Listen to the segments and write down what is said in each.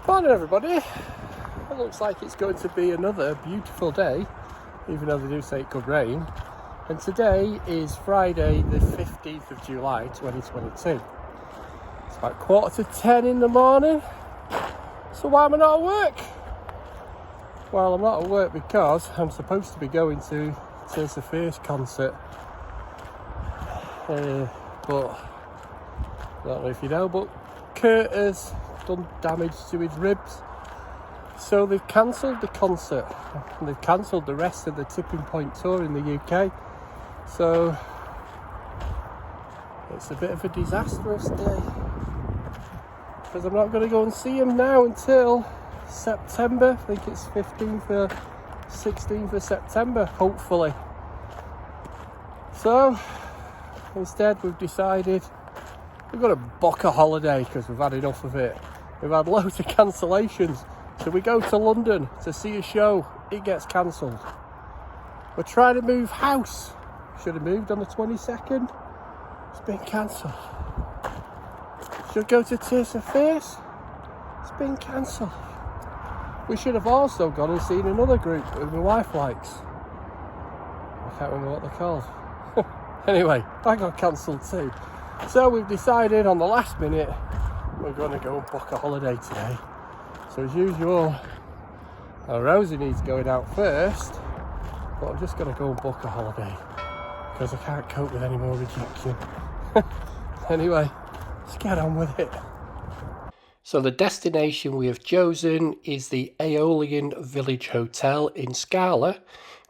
Morning everybody. It looks like it's going to be another beautiful day, even though they do say it could rain. And today is Friday the 15th of July 2022. It's about 9:45 in the morning. So why am I not at work? Well, I'm not at work because I'm supposed to be going to Tears of Fierce concert. But I don't know if you know, but Kurt has done damage to his ribs, so they've cancelled the concert and they've cancelled the rest of the Tipping Point tour in the UK. So it's a bit of a disastrous day because I'm not going to go and see him now until September. I think it's 15th or 16th of September, hopefully. So instead we've decided we've got to book a holiday because we've had enough of it. We've had loads of cancellations. So we go to London to see a show, it gets cancelled. We're trying to move house. Should have moved on the 22nd. It's been cancelled. Should go to Tears of Fierce. It's been cancelled. We should have also gone and seen another group that my wife likes. I can't remember what they're called. Anyway, that got cancelled too. So we've decided on the last minute we're going to go and book a holiday today. So as usual, Rosie needs going out first, but I'm just going to go and book a holiday because I can't cope with any more rejection. Anyway, let's get on with it. So the destination we have chosen is the Aeolian Village Hotel in Scala,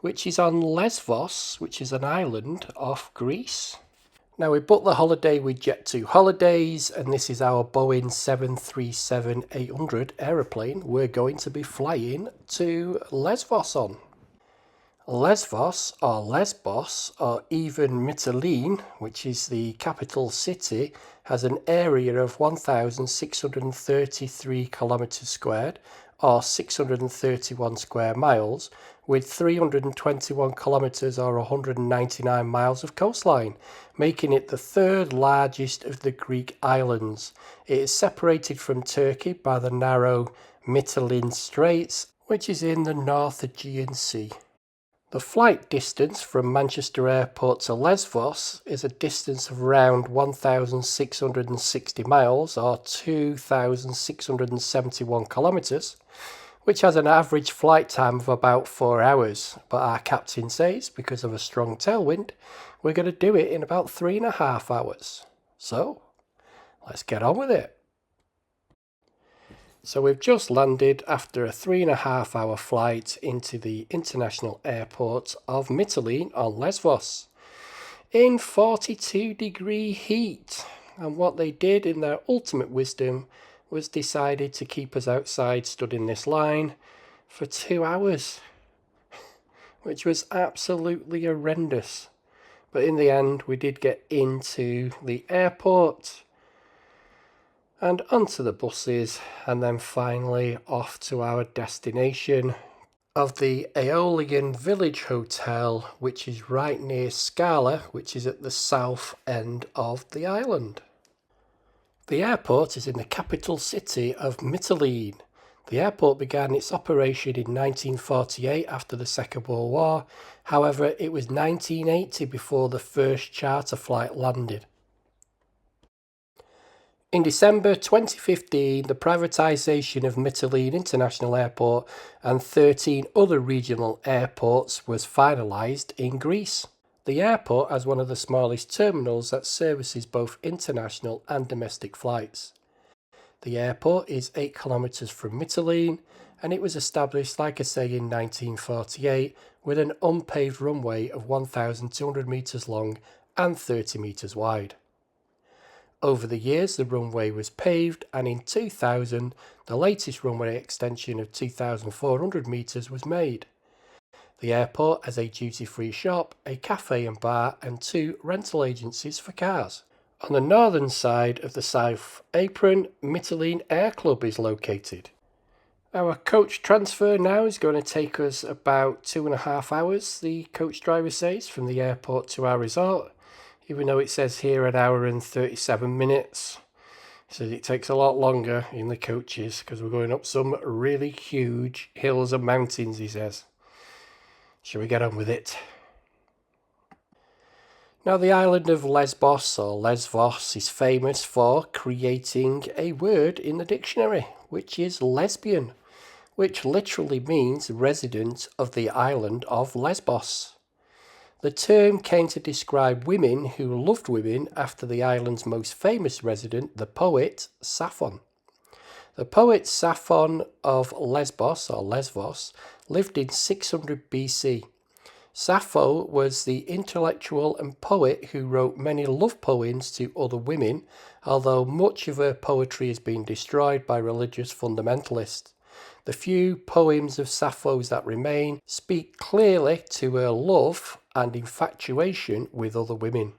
which is on Lesvos, which is an island off Greece. Now we booked the holiday with Jet2 Holidays, and this is our Boeing 737-800 aeroplane we're going to be flying to Lesvos on. Lesvos, or Lesbos, or even Mytilene, which is the capital city, has an area of 1,633 kilometres squared, or 631 square miles, with 321 kilometres or 199 miles of coastline, making it the third largest of the Greek islands. It is separated from Turkey by the narrow Mytilene Straits, which is in the North Aegean Sea. The flight distance from Manchester Airport to Lesvos is a distance of around 1,660 miles or 2,671 kilometres, which has an average flight time of about 4 hours. But our captain says, because of a strong tailwind, we're going to do it in about 3.5 hours. So, let's get on with it. So we've just landed after a 3.5 hour flight into the international airport of Mytilene on Lesvos in 42-degree heat. And what they did in their ultimate wisdom was decided to keep us outside stood in this line for 2 hours, which was absolutely horrendous. But in the end, we did get into the airport and onto the buses, and then finally off to our destination of the Aeolian Village Hotel, which is right near Scala, which is at the south end of the island. The airport is in the capital city of Mytilene. The airport began its operation in 1948 after the Second World War. However, it was 1980 before the first charter flight landed. In December 2015, the privatisation of Mytilene International Airport and 13 other regional airports was finalised in Greece. The airport has one of the smallest terminals that services both international and domestic flights. The airport is 8 kilometres from Mytilene, and it was established, like I say, in 1948 with an unpaved runway of 1,200 metres long and 30 metres wide. Over the years, the runway was paved, and in 2000, the latest runway extension of 2,400 metres was made. The airport has a duty-free shop, a cafe and bar, and 2 rental agencies for cars. On the northern side of the South Apron, Mytilene Air Club is located. Our coach transfer now is going to take us about 2.5 hours, the coach driver says, from the airport to our resort, even though it says here 1 hour and 37 minutes. He says it takes a lot longer in the coaches because we're going up some really huge hills and mountains, he says. Shall we get on with it? Now, the island of Lesbos, or Lesvos, is famous for creating a word in the dictionary, which is lesbian, which literally means resident of the island of Lesbos. The term came to describe women who loved women after the island's most famous resident, the poet Sappho. The poet Sappho of Lesbos, or Lesvos, lived in 600 BC. Sappho was the intellectual and poet who wrote many love poems to other women, although much of her poetry has been destroyed by religious fundamentalists. The few poems of Sappho's that remain speak clearly to her love and infatuation with other women.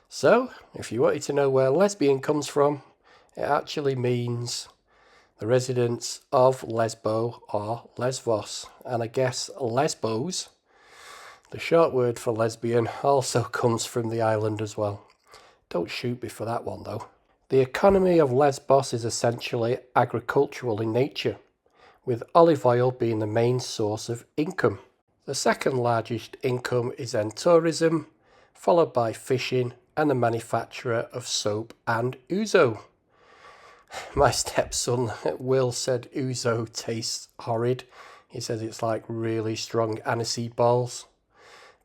So, if you wanted to know where lesbian comes from, it actually means the residents of Lesbo or Lesvos. And I guess lesbos, the short word for lesbian, also comes from the island as well. Don't shoot me for that one though. The economy of Lesbos is essentially agricultural in nature, with olive oil being the main source of income. The second largest income is then tourism, followed by fishing and the manufacture of soap and ouzo. My stepson Will said ouzo tastes horrid. He says it's like really strong aniseed balls.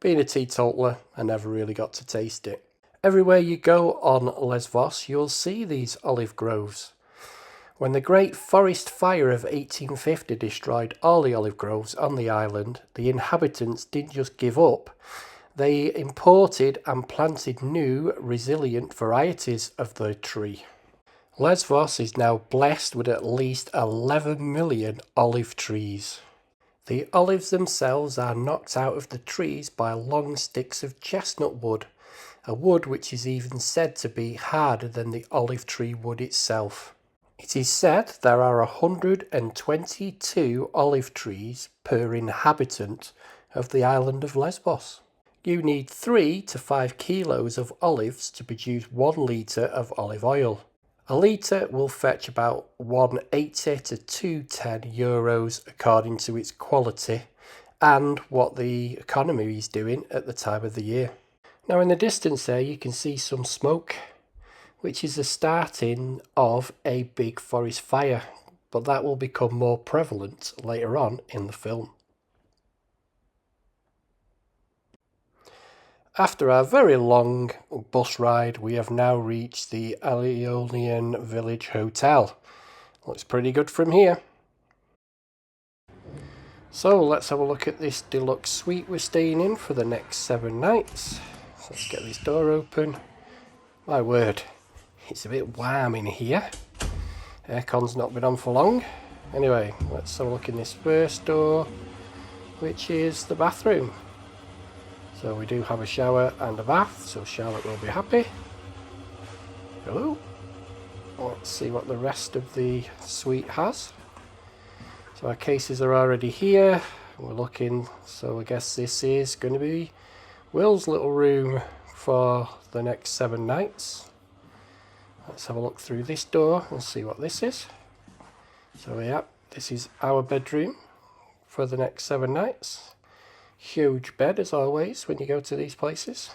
Being a teetotaler, I never really got to taste it. Everywhere you go on Lesvos, you'll see these olive groves. When the Great Forest Fire of 1850 destroyed all the olive groves on the island, the inhabitants didn't just give up. They imported and planted new, resilient varieties of the tree. Lesvos is now blessed with at least 11 million olive trees. The olives themselves are knocked out of the trees by long sticks of chestnut wood, a wood which is even said to be harder than the olive tree wood itself. It is said there are 122 olive trees per inhabitant of the island of Lesbos. You need 3 to 5 kilos of olives to produce 1 litre of olive oil. A litre will fetch about 180 to 210 euros according to its quality and what the economy is doing at the time of the year. Now in the distance there you can see some smoke, which is the starting of a big forest fire, but that will become more prevalent later on in the film. After our very long bus ride, we have now reached the Ionian Village Hotel. Looks pretty good from here. So let's have a look at this deluxe suite we're staying in for the next 7 nights. So let's get this door open. My word, it's a bit warm in here. Aircon's not been on for long. Anyway, let's have a look in this first door, which is the bathroom. So we do have a shower and a bath, so Charlotte will be happy. Hello. Let's see what the rest of the suite has. So our cases are already here. We're looking, so I guess this is going to be Will's little room for the next 7 nights. Let's have a look through this door and see what this is. So yeah, this is our bedroom for the next 7 nights. Huge bed as always when you go to these places.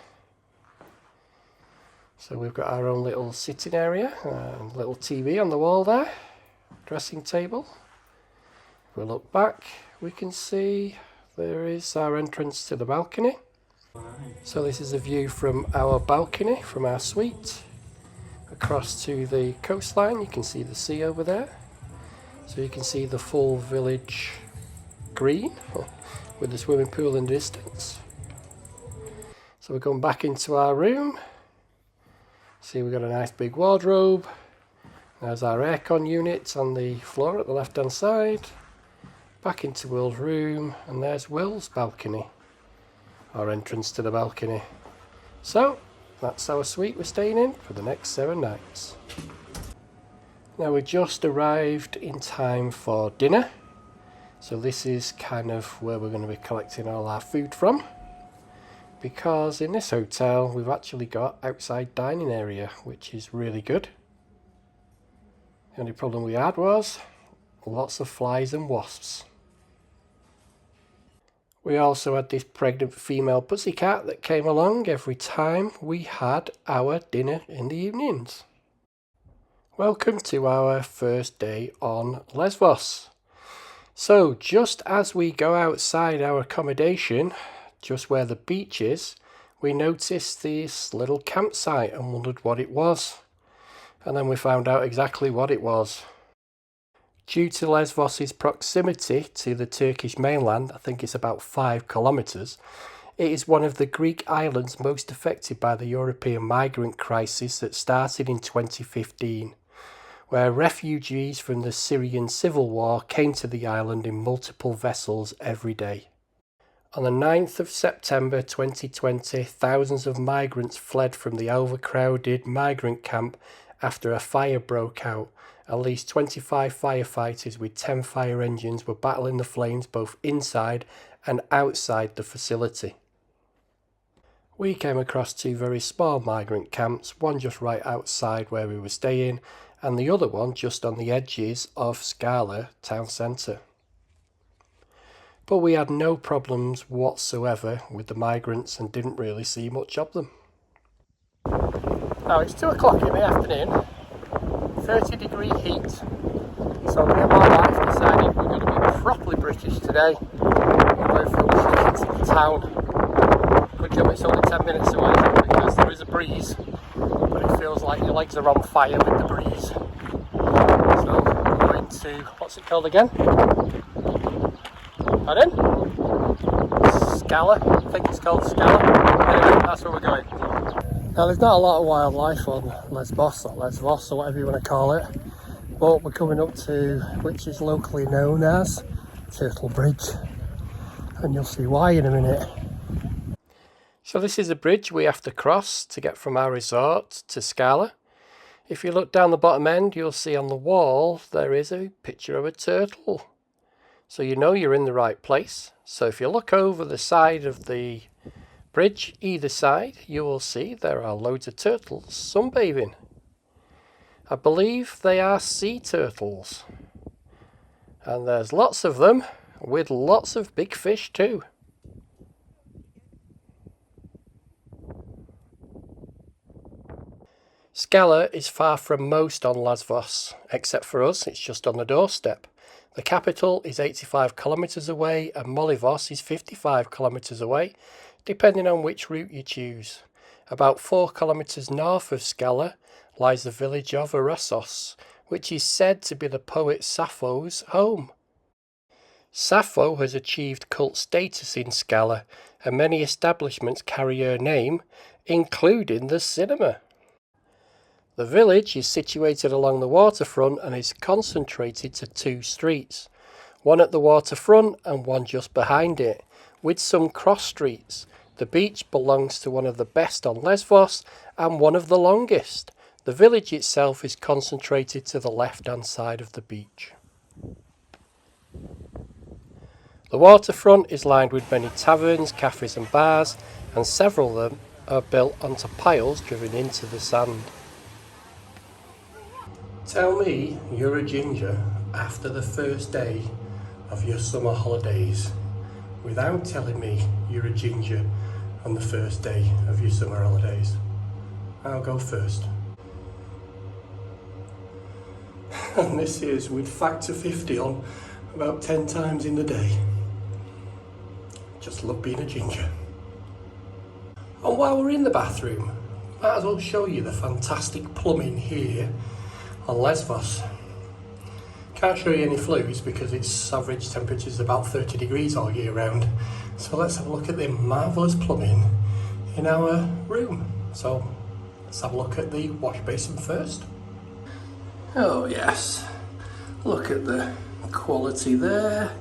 So we've got our own little sitting area and little TV on the wall there. Dressing table. If we look back, we can see there is our entrance to the balcony. So this is a view from our balcony, from our suite. Across to the coastline, you can see the sea over there. So you can see the full village green with the swimming pool in the distance. So we're going back into our room. See, we've got a nice big wardrobe. There's our aircon unit on the floor at the left hand side. Back into Will's room, and there's Will's balcony, our entrance to the balcony. So that's our suite we're staying in for the next 7 nights. Now we just arrived in time for dinner. So this is kind of where we're going to be collecting all our food from. Because in this hotel we've actually got outside dining area, which is really good. The only problem we had was lots of flies and wasps. We also had this pregnant female pussycat that came along every time we had our dinner in the evenings. Welcome to our first day on Lesvos. So just as we go outside our accommodation, just where the beach is, we noticed this little campsite and wondered what it was. And then we found out exactly what it was. Due to Lesvos's proximity to the Turkish mainland, I think it's about 5 kilometres, it is one of the Greek islands most affected by the European migrant crisis that started in 2015. Where refugees from the Syrian civil war came to the island in multiple vessels every day. On the 9th of September 2020, thousands of migrants fled from the overcrowded migrant camp after a fire broke out. At least 25 firefighters with 10 fire engines were battling the flames both inside and outside the facility. We came across 2 very small migrant camps, one just right outside where we were staying, and the other one just on the edges of Scala town centre. But we had no problems whatsoever with the migrants and didn't really see much of them. Now it's 2 o'clock in the afternoon, 30-degree heat, so me and my wife decided we're going to be properly British today. We're going for a walk into the town. Good job it's only 10 minutes away because there is a breeze. But it feels like your legs are on fire with the breeze. So we're going to, what's it called again? Pardon? Scala, I think it's called Scala. Anyway, that's where we're going. Now there's not a lot of wildlife on Lesbos or Lesvos or whatever you want to call it. But we're coming up to, which is locally known as Turtle Bridge. And you'll see why in a minute. So this is a bridge we have to cross to get from our resort to Scala. If you look down the bottom end, you'll see on the wall there is a picture of a turtle. So you know you're in the right place. So if you look over the side of the bridge, either side, you will see there are loads of turtles sunbathing. I believe they are sea turtles. And there's lots of them with lots of big fish too. Scala is far from most on Lesvos, except for us, it's just on the doorstep. The capital is 85 kilometres away and Mytilene is 55 kilometres away, depending on which route you choose. About 4 kilometres north of Scala lies the village of Lesvos, which is said to be the poet Sappho's home. Sappho has achieved cult status in Scala, and many establishments carry her name, including the cinema. The village is situated along the waterfront and is concentrated to 2 streets, one at the waterfront and one just behind it, with some cross streets. The beach belongs to one of the best on Lesvos and one of the longest. The village itself is concentrated to the left-hand side of the beach. The waterfront is lined with many taverns, cafes and bars, and several of them are built onto piles driven into the sand. Tell me you're a ginger after the first day of your summer holidays without telling me you're a ginger on the first day of your summer holidays. I'll go first. And this is with factor 50 on about 10 times in the day. Just love being a ginger. And while we're in the bathroom, might as well show you the fantastic plumbing here on Lesvos. Can't show you any flues because its average temperature is about 30 degrees all year round. So let's have a look at the marvellous plumbing in our room. So let's have a look at the wash basin first. Oh yes, look at the quality there.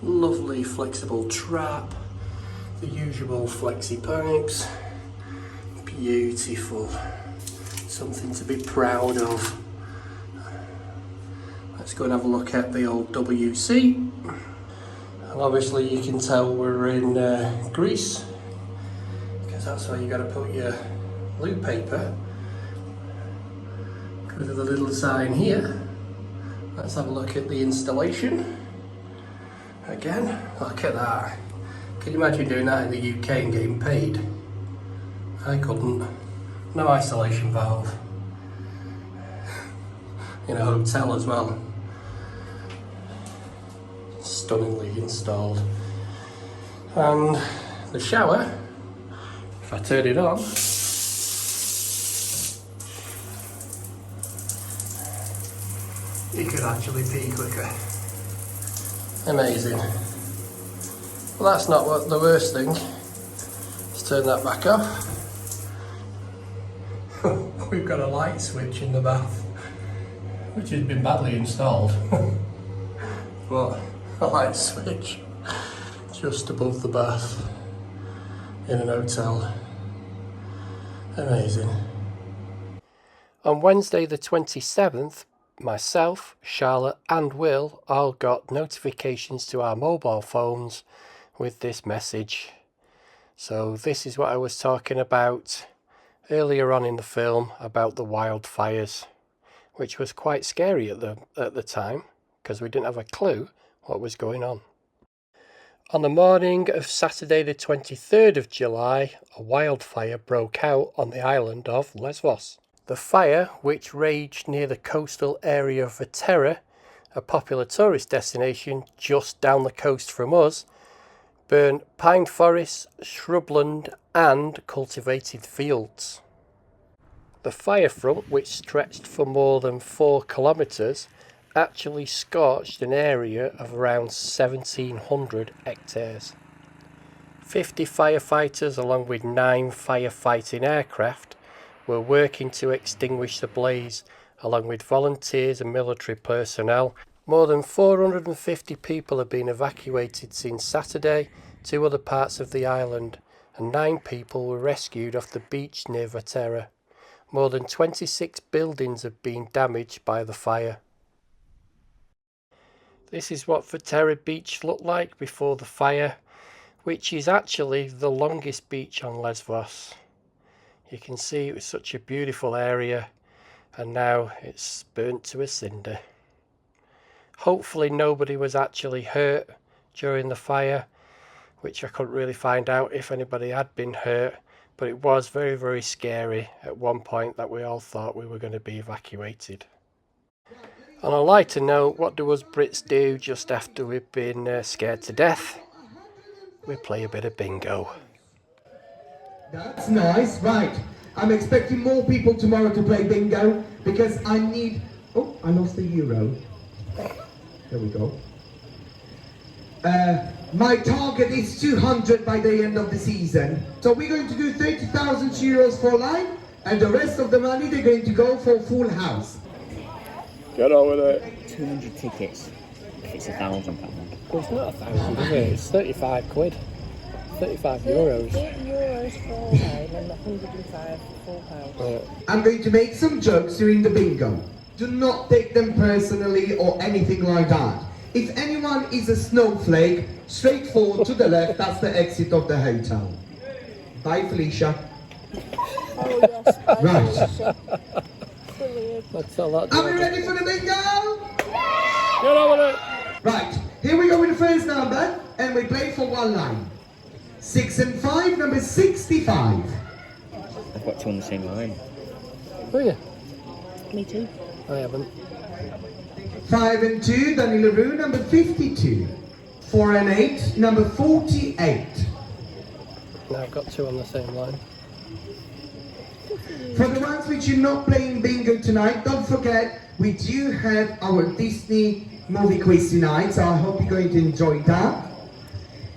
Lovely flexible trap, the usual flexi pipes. Beautiful, something to be proud of. Let's go and have a look at the old WC. And obviously you can tell we're in Greece, because that's where you got to put your loo paper. Go to the little sign here, Let's have a look at the installation. Again, look at that. Can you imagine doing that in the UK and getting paid? I couldn't. No isolation valve. In a hotel as well. Stunningly installed. And the shower, if I turn it on, you could actually pee quicker. Amazing. Well, that's not what the worst thing. Let's turn that back off. We've got a light switch in the bath, which has been badly installed. But a light switch just above the bath in an hotel. Amazing. On Wednesday the 27th, myself, Charlotte and Will all got notifications to our mobile phones with this message. So this is what I was talking about earlier on in the film about the wildfires, which was quite scary at the time because we didn't have a clue what was going on. On the morning of Saturday the 23rd of July, a wildfire broke out on the island of Lesvos. The fire, which raged near the coastal area of Viterra, a popular tourist destination just down the coast from us, burned pine forests, shrubland and cultivated fields. The fire front, which stretched for more than 4 kilometres, actually scorched an area of around 1,700 hectares. 50 firefighters along with 9 firefighting aircraft were working to extinguish the blaze, along with volunteers and military personnel. More than 450 people have been evacuated since Saturday to other parts of the island, and 9 people were rescued off the beach near Viterra. More than 26 buildings have been damaged by the fire. This is what Viterra Beach looked like before the fire, which is actually the longest beach on Lesvos. You can see it was such a beautiful area, and now it's burnt to a cinder. Hopefully nobody was actually hurt during the fire, which I couldn't really find out if anybody had been hurt, but it was very, very scary at one point that we all thought we were going to be evacuated. On a lighter note, what do us Brits do just after we've been scared to death? We play a bit of bingo. That's nice, right. I'm expecting more people tomorrow to play bingo because I need... Oh, I lost the euro. There we go. My target is 200 by the end of the season. So we're going to do 30,000 euros for line, and the rest of the money they're going to go for full house. Get on with it. 200 tickets if it's £1,000. Well, it's not 1,000, is it? It's 35 quid. 35 euros. 30 euros for line and 105 for full house. I'm going to make some jokes during the bingo. Do not take them personally or anything like that. If anyone is a snowflake, straight forward to the left, that's the exit of the hotel. Bye, Felicia. Oh yes, Right. Let's tell that. Are we ready for the bingo? Get on with it. Right, here we go with the first number, and we play for one line. 6 and 5, number 65. I've got 2 on the same line. Oh yeah. Me too. I haven't. 5 and 2, Danny LaRue, number 52. 4 and 8, number 48. Now I've got 2 on the same line. For the ones which are not playing bingo tonight, don't forget, we do have our Disney movie quiz tonight, so I hope you're going to enjoy that.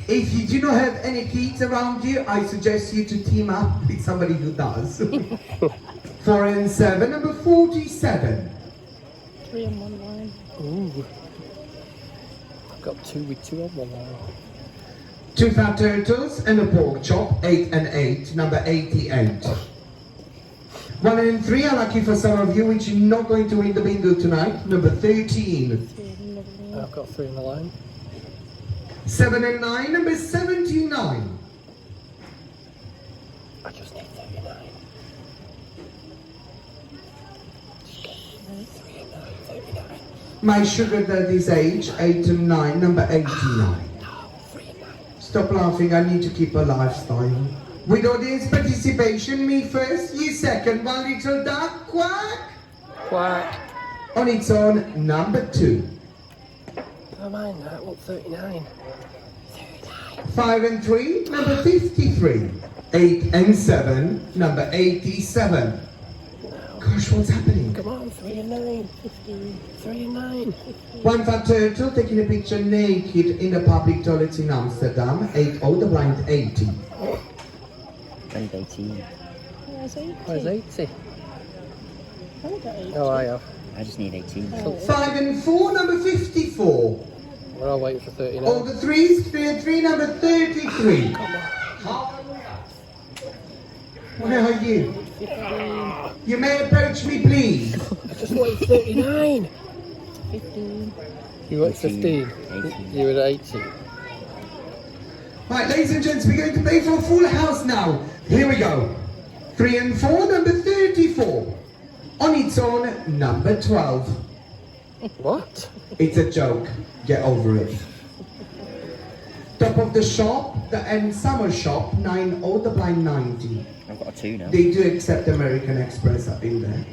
If you do not have any kids around you, I suggest you to team up with somebody who does. 4 and 7, number 47. 3 on one line. Ooh. I've got 2 with 2 on one line. 2 fat turtles and a pork chop, 8 and 8, number 88. 1 and 3, unlucky for some of you, which are not going to win the bingo tonight, number 13. I've got 3 on the line. 7 and 9, number 79. I just need 39. Just get 3 and 9, 39. My sugar daddy's age, 8 and 9, number 89. Stop laughing, I need to keep a lifestyle. With audience participation, me first, you second, one little duck, quack. Quack. On its own, number 2. Don't mind that, what, 39? 5 and 3, number 53. 8 and 7, number 87. Gosh, what's happening? Come on, 3 and 9. 15. 3 and 9. One fat turtle taking a picture naked in the public toilets in Amsterdam. 8 the blind 80. And 18. Where's 80? Where's 80? I got 80. Oh, I have. I just need 18. 5 and 4, number 54. We're all waiting for 39. All the 3s, 3 and 3, number 33. Where are you? 15. You may approach me, please. I just wanted 39. 15. You were at 15. 18. You were at 80. Right, ladies and gents, we're going to play for a full house now. Here we go. 3 and 4, number 34. On its own, number 12. What? It's a joke. Get over it. Top of the shop, the end summer shop, 9 the blind 90. I've got a 2 now. They do accept American Express up in there.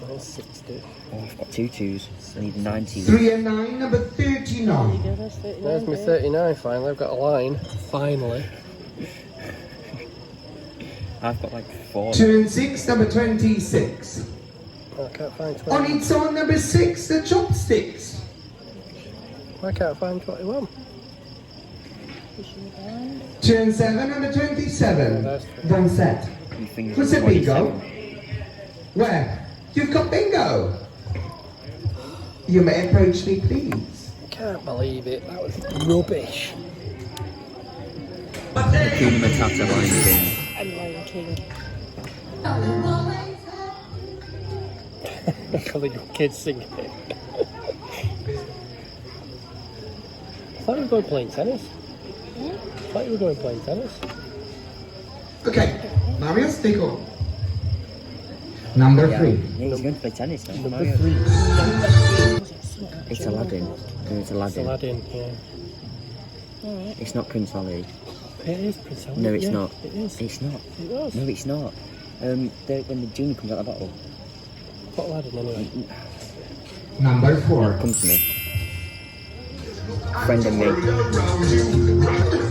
Oh, 60. Oh, I've got 2 2s. I need 90. 3 and 9, number 39. Yeah, that's 39. There's my 39 finally. I've got a line. Finally. I've got like 4. 2 and 6, number 26. I can't find On 20. its own, number 6, the chopsticks. I can't find 21. 2 and 7, number 27. That's Wrong set. Your fingers What's are a bingo? 27. Where? You've got bingo. You may approach me, please. Can't believe it. That was rubbish. Hakuna Matata Lion King. And Lion King. I can't think of kids singing it. I thought we were going playing tennis. I thought you were going playing tennis. Okay, Mario, take on. Number 3. Yeah, he's going to play tennis now. Number Mario. 3. It's Aladdin. No, it's Aladdin. Aladdin, yeah. Alright. It's not Prince Ali. It is Prince Ali. No, it's yeah, not. It is. It's not. It was. No, it's not. When the genie comes out of the bottle. What Aladdin anyway? Number 4. Come to me. Friend and me.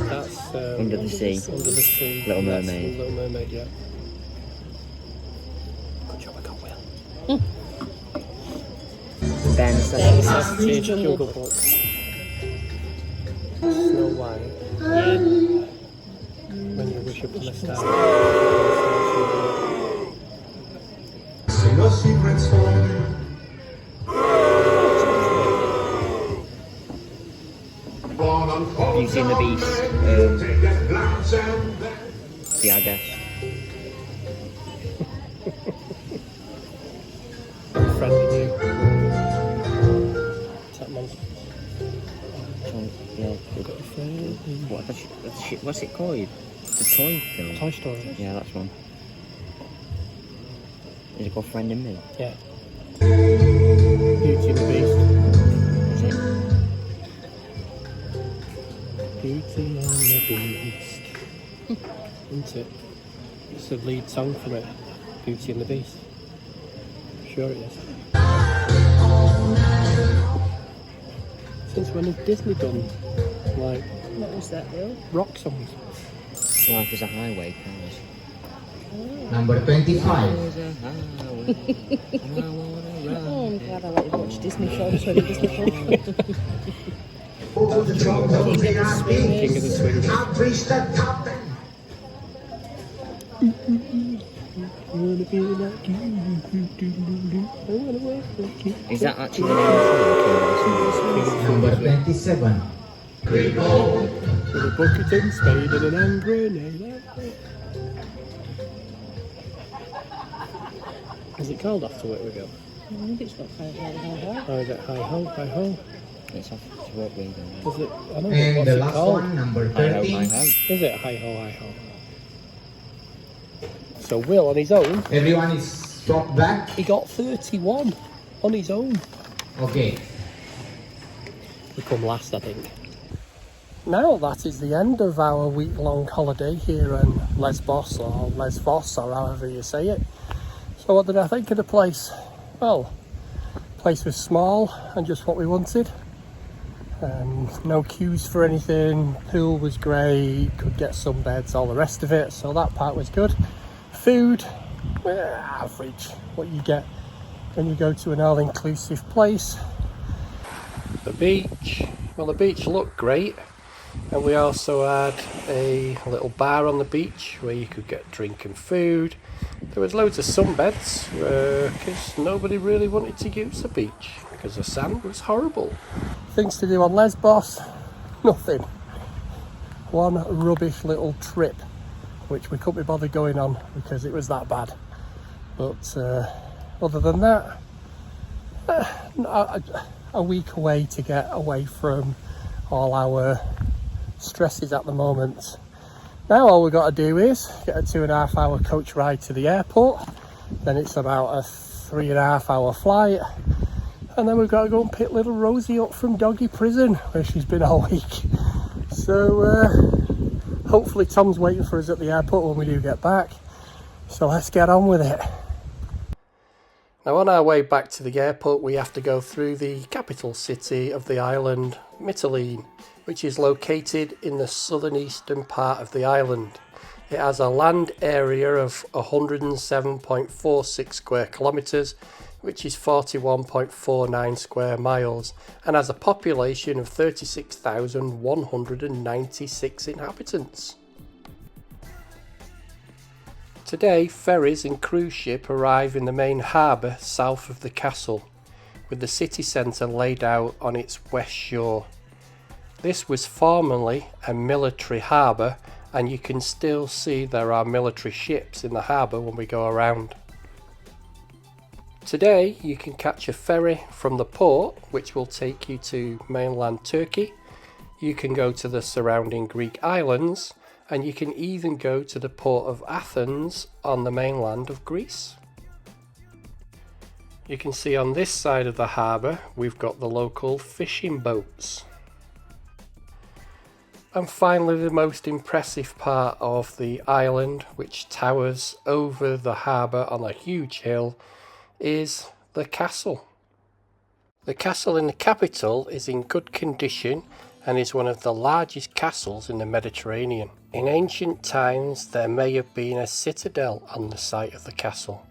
That's Under the Sea. Under the Sea. Little That's Mermaid. Little Mermaid, yeah. Good job, I got Will. Ben. It's Jungle Book. Snow White. When you wish upon a star. Sing a secret song. Beauty and the Beast. Yeah, I guess. I'm friendly with you. What's that monster? Yeah. Got a friend. What's it called? The toy film. Toy Story. Yeah, that's one. Is it called Friend and Me? Yeah. Beauty and the Beast. Is it? Beauty and the Beast. Isn't it? It's the lead song from it. Beauty and the Beast. Sure it is. Since when have Disney done like What was that, Will? rock songs? Life is a highway, cars. Number 25. There's a highway. I wanna Oh, I'm ride glad I like to watch Disney films when Disney films. King of the King of the Swing. I've reached the top. Wanna be like you. I wanna work like you. Is that actually the name of the song? Number 27. With a bucket and spade and an hand grenade. Is it called Off to Work We Go? I think it's got kind of like that. Or is it Hi Ho, Hi Ho? It's off to work we go. Is it? I don't know. And What's the it last called? one, number I hope, 30. I hope. Is it Hi Ho, Hi Ho? So Will on his own, Everyone is swapped back. he got 31 on his own. Okay. We come last, I think. Now that is the end of our week-long holiday here in Lesbos, or Lesvos, or however you say it. So what did I think of the place? Well, the place was small and just what we wanted. No queues for anything, pool was great, could get some beds, all the rest of it, so that part was good. Food, average, what you get when you go to an all-inclusive place. The beach, well, the beach looked great, and we also had a little bar on the beach where you could get drink and food. There was loads of sunbeds because nobody really wanted to use the beach because the sand was horrible. Things to do on Lesbos, nothing. One rubbish little trip which we couldn't be bothered going on because it was that bad. But other than that, a week away to get away from all our stresses at the moment. Now all we've got to do is get a 2.5 hour coach ride to the airport, then it's about a 3.5 hour flight, and then we've got to go and pick little Rosie up from doggy prison where she's been all week. So hopefully Tom's waiting for us at the airport when we do get back, so let's get on with it. Now on our way back to the airport we have to go through the capital city of the island, Mytilene, which is located in the southern eastern part of the island. It has a land area of 107.46 square kilometres, which is 41.49 square miles, and has a population of 36,196 inhabitants. Today, ferries and cruise ship arrive in the main harbour south of the castle, with the city centre laid out on its west shore. This was formerly a military harbour, and you can still see there are military ships in the harbour when we go around. Today you can catch a ferry from the port which will take you to mainland Turkey. You can go to the surrounding Greek islands, and you can even go to the port of Athens on the mainland of Greece. You can see on this side of the harbour we've got the local fishing boats. And finally, the most impressive part of the island, which towers over the harbour on a huge hill, is the castle. The castle in the capital is in good condition and is one of the largest castles in the Mediterranean. In ancient times there may have been a citadel on the site of the castle.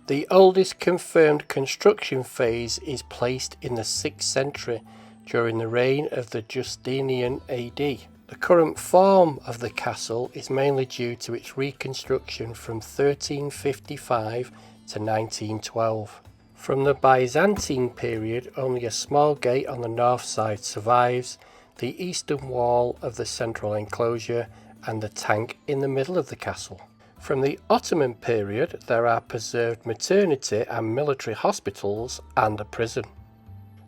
The oldest confirmed construction phase is placed in the 6th century during the reign of the Justinian AD. The current form of the castle is mainly due to its reconstruction from 1355 to 1912. From the Byzantine period, only a small gate on the north side survives, the eastern wall of the central enclosure, and the tank in the middle of the castle. From the Ottoman period, there are preserved maternity and military hospitals and a prison.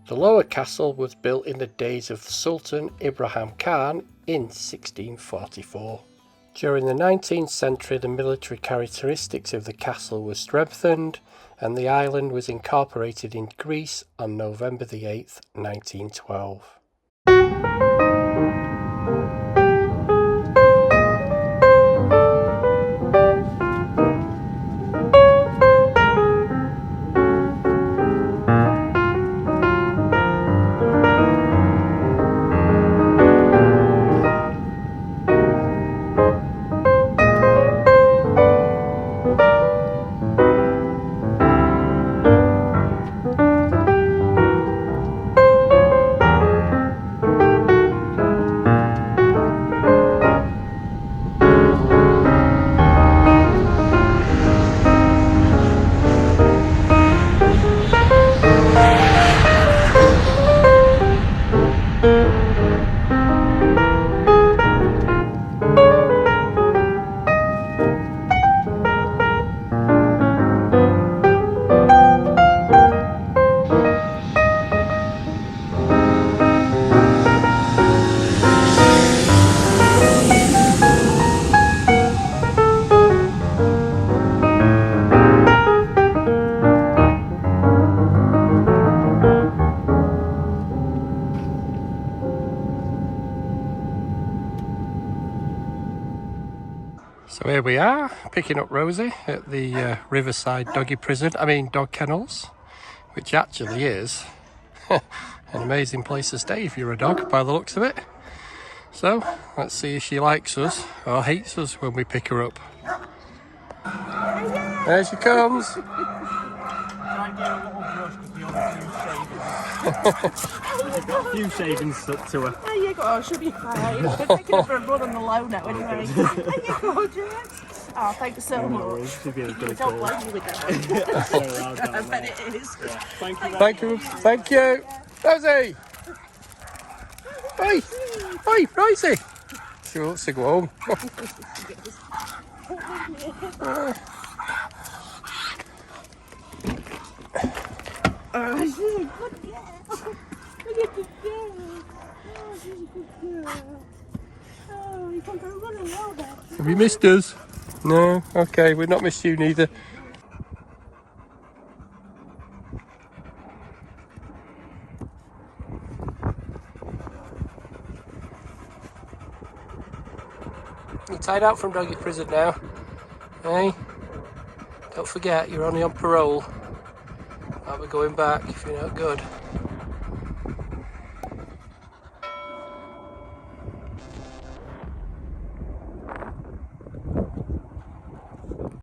The lower castle was built in the days of Sultan Ibrahim Khan in 1644. During the 19th century, the military characteristics of the castle were strengthened, and the island was incorporated in Greece on November the 8th, 1912. So here we are, picking up Rosie at the Riverside Doggy Prison, dog kennels, which actually is an amazing place to stay if you're a dog, by the looks of it. So, let's see if she likes us or hates us when we pick her up. There she comes! A few shavings stuck to her. There you go, she'll be fine. We're taking her for a run on the low now anyway. There you go, James. Oh, thanks so much. She'll be a good Don't blame you with that. So well done, I bet it is. Yeah. Thank you. Thank you, thank you! Rosie! Oi! Oi, Rosie! She wants to go home. Oh, she's a good girl. Look at the girl. Oh, she's a good girl. Oh, you come for a run and roll back. Have you missed us? No? Okay, we've not missed you neither. You're tied out from doggy prison now. Hey? Don't forget, you're only on parole. I'll be going back if you're not good.